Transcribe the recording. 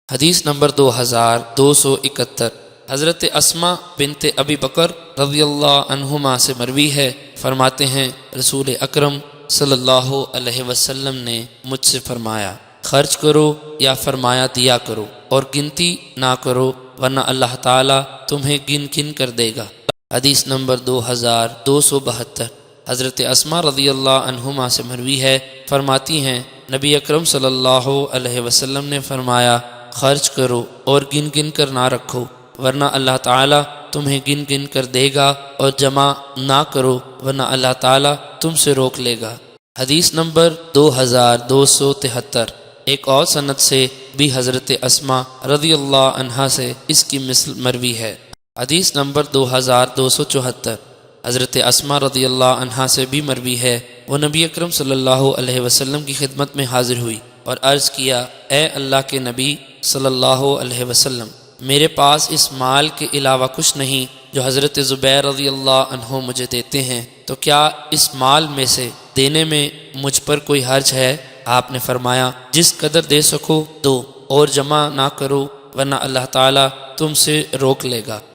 حدیث نمبر 2271 حضرت اسما بنت ابی بکر رضی اللہ عنہما سے مروی ہے، فرماتے ہیں رسول اکرم صلی اللہ علیہ وسلم نے مجھ سے فرمایا، خرچ کرو یا فرمایا دیا کرو اور گنتی نہ کرو ورنہ اللہ تعالیٰ تمہیں گن گن کر دے گا۔ حدیث نمبر 2272 حضرت اسما رضی اللہ عنہما سے مروی ہے، فرماتی ہیں نبی اکرم صلی اللہ علیہ وسلم نے فرمایا، خرچ کرو اور گن گن کر نہ رکھو ورنہ اللہ تعالیٰ تمہیں گن گن کر دے گا، اور جمع نہ کرو ورنہ اللہ تعالیٰ تم سے روک لے گا۔ حدیث نمبر 2273 ایک اور سند سے بھی حضرت اسما رضی اللہ عنہا سے اس کی مثل مروی ہے۔ حدیث نمبر 2274 حضرت اسما رضی اللہ عنہا سے بھی مروی ہے، وہ نبی اکرم صلی اللہ علیہ وسلم کی خدمت میں حاضر ہوئی اور عرض کیا، اے اللہ کے نبی صلی اللہ علیہ وسلم، میرے پاس اس مال کے علاوہ کچھ نہیں جو حضرت زبیر رضی اللہ عنہ مجھے دیتے ہیں، تو کیا اس مال میں سے دینے میں مجھ پر کوئی حرج ہے؟ آپ نے فرمایا، جس قدر دے سکو دو اور جمع نہ کرو ورنہ اللہ تعالیٰ تم سے روک لے گا۔